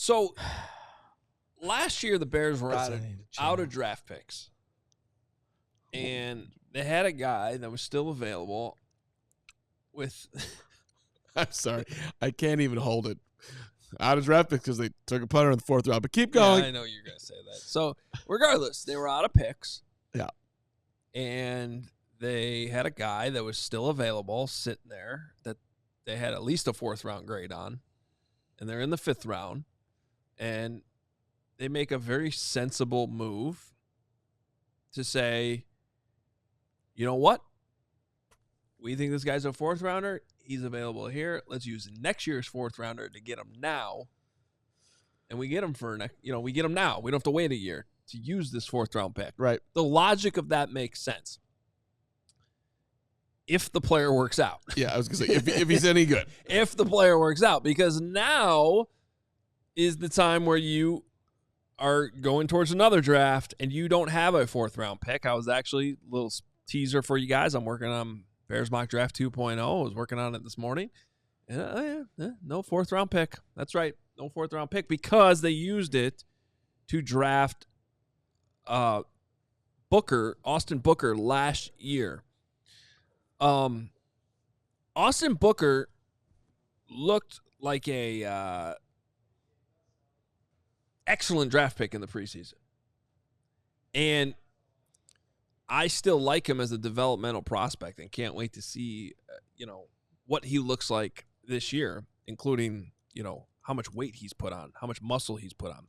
So last year the Bears were out of draft picks. And they had a guy that was still available with I'm sorry. I can't even hold it. Out of draft picks because they took a punter in the 4th round. But keep going. Yeah, I know you're going to say that. So regardless, they were out of picks. Yeah. And they had a guy that was still available sitting there that they had at least a 4th round grade on. And they're in the 5th round. And they make a very sensible move to say, you know what? We think this guy's a 4th rounder. He's available here. Let's use next year's 4th rounder to get him now. And we get him we get him now. We don't have to wait a year to use this 4th round pick. Right. The logic of that makes sense. If the player works out. Yeah, I was going to say, if he's any good. If the player works out. Because now is the time where you are going towards another draft and you don't have a 4th round pick. I was actually a little teaser for you guys. I'm working on Bears Mock Draft 2.0. I was working on it this morning. No 4th round pick. That's right. No 4th round pick because they used it to draft Austin Booker last year. Austin Booker looked like a excellent draft pick in the preseason. And I still like him as a developmental prospect and can't wait to see, what he looks like this year, including, how much weight he's put on, how much muscle he's put on.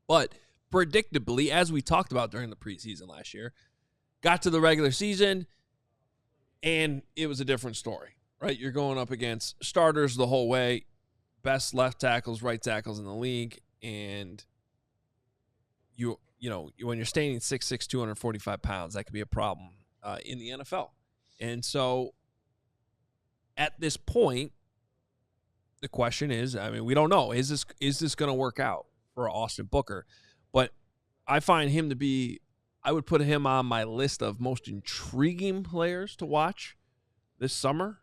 But predictably, as we talked about during the preseason last year, got to the regular season, and it was a different story, right? You're going up against starters the whole way, best left tackles, right tackles in the league, and when you're standing 6'6", 245 pounds, that could be a problem in the NFL. And so at this point, the question is, we don't know. Is this going to work out for Austin Booker? But I find him to be, I would put him on my list of most intriguing players to watch this summer.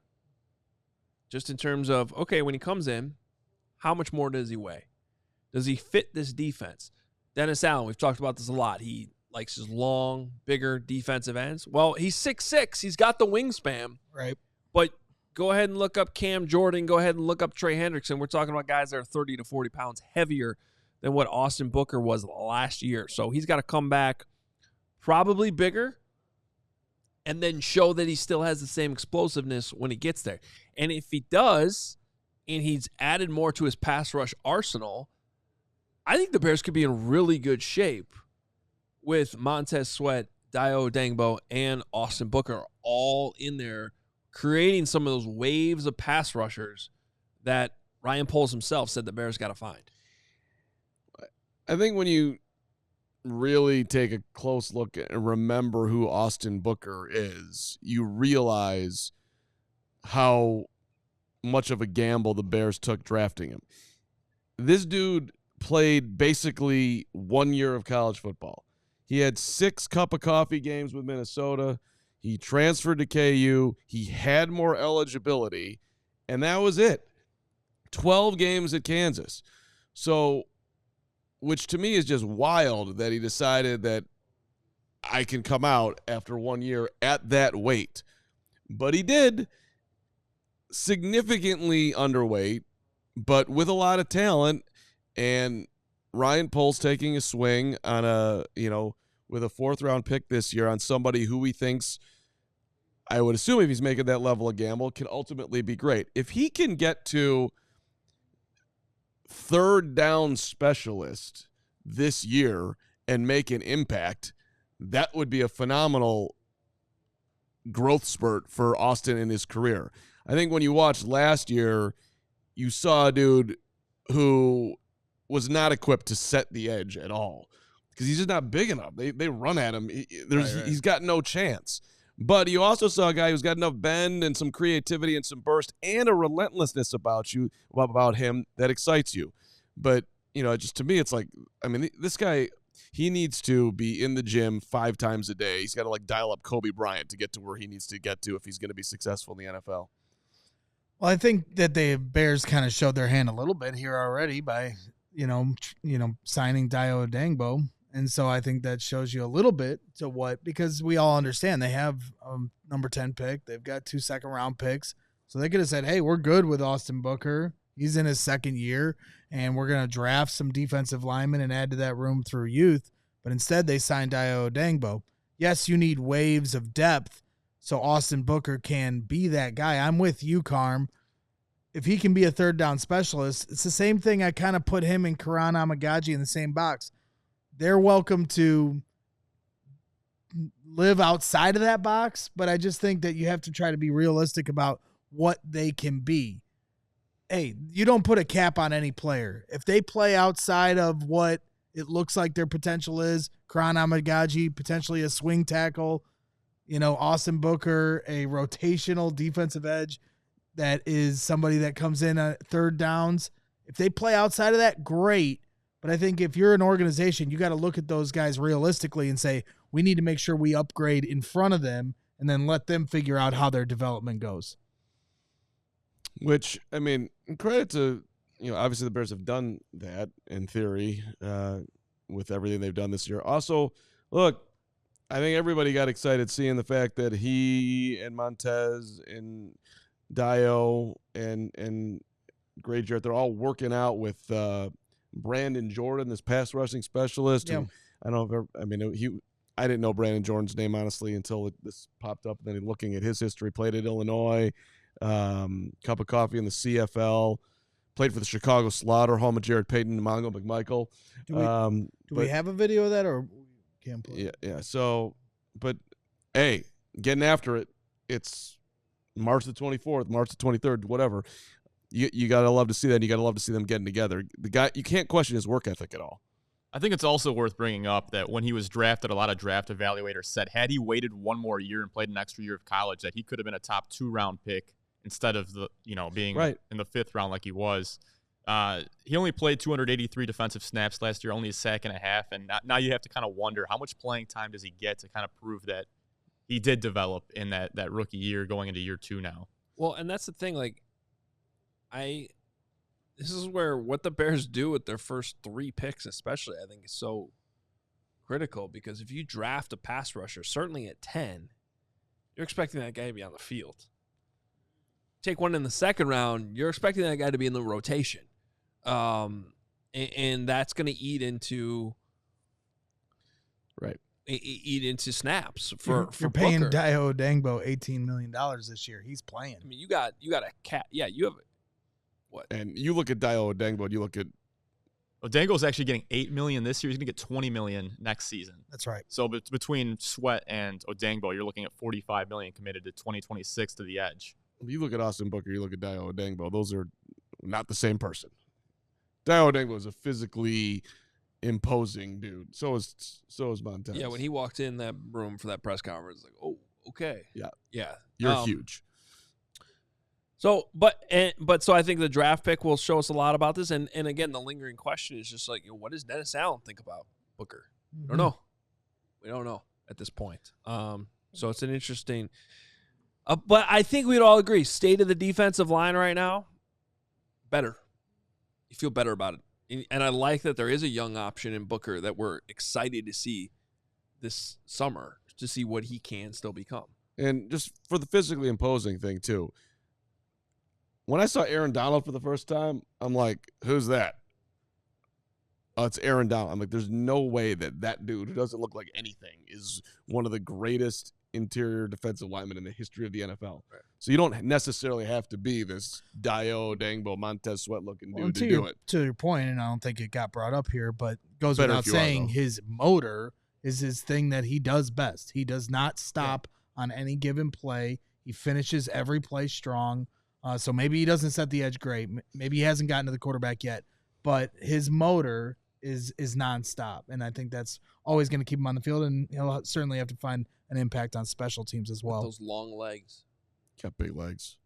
Just in terms of, okay, when he comes in, how much more does he weigh? Does he fit this defense? Dennis Allen, we've talked about this a lot. He likes his long, bigger defensive ends. Well, he's 6'6". He's got the wingspan. Right. But go ahead and look up Cam Jordan. Go ahead and look up Trey Hendrickson. We're talking about guys that are 30 to 40 pounds heavier than what Austin Booker was last year. So he's got to come back probably bigger and then show that he still has the same explosiveness when he gets there. And if he does, and he's added more to his pass rush arsenal, I think the Bears could be in really good shape with Montez Sweat, Dayo Dangbo, and Austin Booker all in there, creating some of those waves of pass rushers that Ryan Poles himself said the Bears got to find. I think when you really take a close look and remember who Austin Booker is, you realize how much of a gamble the Bears took drafting him. This dude played basically 1 year of college football. He had 6 cup of coffee games with Minnesota. He transferred to KU. He had more eligibility, and that was it. 12 games at Kansas. So, which to me is just wild that he decided that I can come out after 1 year at that weight. But he did. Significantly underweight, but with a lot of talent. And Ryan Poles taking a swing on with a 4th round pick this year on somebody who he thinks, I would assume if he's making that level of gamble, can ultimately be great. If he can get to 3rd down specialist this year and make an impact, that would be a phenomenal growth spurt for Austin in his career. I think when you watched last year, you saw a dude who was not equipped to set the edge at all because he's just not big enough. They run at him. He's got no chance. But you also saw a guy who's got enough bend and some creativity and some burst and a relentlessness about him that excites you. But, just to me, it's like, this guy, he needs to be in the gym 5 times a day. He's got to dial up Kobe Bryant to get to where he needs to get to if he's going to be successful in the NFL. Well, I think that the Bears kind of showed their hand a little bit here already by signing Dio Dangbo. And so I think that shows you a little bit to because we all understand they have number 10 pick. They've got 2 second-round picks. So they could have said, hey, we're good with Austin Booker. He's in his second year, and we're going to draft some defensive linemen and add to that room through youth. But instead, they signed Dio Dangbo. Yes, you need waves of depth so Austin Booker can be that guy. I'm with you, Carm. If he can be a third down specialist, it's the same thing. I kind of put him and Karan Amagaji in the same box. They're welcome to live outside of that box, but I just think that you have to try to be realistic about what they can be. Hey, you don't put a cap on any player. If they play outside of what it looks like their potential is, Karan Amagaji, potentially a swing tackle, Austin Booker, a rotational defensive edge that is somebody that comes in at third downs. If they play outside of that, great. But I think if you're an organization, you got to look at those guys realistically and say, we need to make sure we upgrade in front of them and then let them figure out how their development goes. Which, I mean, credit to, obviously the Bears have done that in theory with everything they've done this year. Also, look, I think everybody got excited seeing the fact that he and Montez and Dio and Gray Jarrett, they're all working out with Brandon Jordan, this pass rushing specialist. Yeah. Who, I didn't know Brandon Jordan's name, honestly, until this popped up. And then looking at his history, played at Illinois, cup of coffee in the CFL, played for the Chicago Slaughter, home of Jared Payton and Mongo McMichael. Do we have a video of that or can't play it? Yeah. So, but, hey, getting after it, it's March the 24th, March the 23rd, whatever. You got to love to see that. And you got to love to see them getting together. The guy, you can't question his work ethic at all. I think it's also worth bringing up that when he was drafted, a lot of draft evaluators said had he waited one more year and played an extra year of college, that he could have been a top 2-round pick instead of being in the 5th round like he was. He only played 283 defensive snaps last year, only a sack and a half, and now you have to kind of wonder how much playing time does he get to kind of prove that he did develop in that rookie year going into year 2 now. Well, and that's the thing, this is where what the Bears do with their first 3 picks, especially, I think is so critical, because if you draft a pass rusher, certainly at 10, you're expecting that guy to be on the field. Take one in the 2nd round, you're expecting that guy to be in the rotation. And that's going to eat into snaps for you're paying Booker. Dio Dangbo $18 million this year. He's playing. I mean, you got a cat. Yeah, you have what? And you look at Dio Dangbo, and you look at Odango's actually getting $8 million this year. He's going to get $20 million next season. That's right. So between Sweat and Odango, you're looking at $45 million committed to 2026 to the edge. You look at Austin Booker, you look at Dio Dangbo. Those are not the same person. Dio Dangbo is a physically imposing dude. So is Montez. Yeah, when he walked in that room for that press conference, like, oh, okay. Yeah. You're huge. So, but so I think the draft pick will show us a lot about this. And again, the lingering question is just like, what does Dennis Allen think about Booker? I don't know. We don't know at this point. So it's an interesting. But I think we'd all agree, state of the defensive line right now, better. You feel better about it. And I like that there is a young option in Booker that we're excited to see this summer to see what he can still become. And just for the physically imposing thing, too. When I saw Aaron Donald for the first time, I'm like, who's that? Oh, it's Aaron Donald. I'm like, there's no way that dude who doesn't look like anything is one of the greatest interior defensive linemen in the history of the NFL. Right. So you don't necessarily have to be this Dio Dangbo, Montez Sweat looking dude to do it. To your point, and I don't think it got brought up here, but goes without saying, his motor is his thing that he does best. He does not stop on any given play. He finishes every play strong. So maybe he doesn't set the edge great. Maybe he hasn't gotten to the quarterback yet, but his motor is nonstop. And I think that's always going to keep him on the field, and he'll certainly have to find an impact on special teams as well. With those long legs. Got big legs.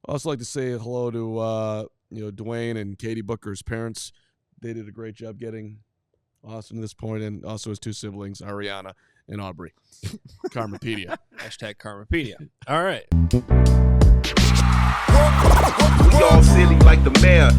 I'd also like to say hello to Dwayne and Katie Booker's parents. They did a great job getting Austin to this point, and also his 2 siblings, Ariana and Aubrey. Karmapedia. Hashtag Karmapedia. All right. We all silly like the mayor.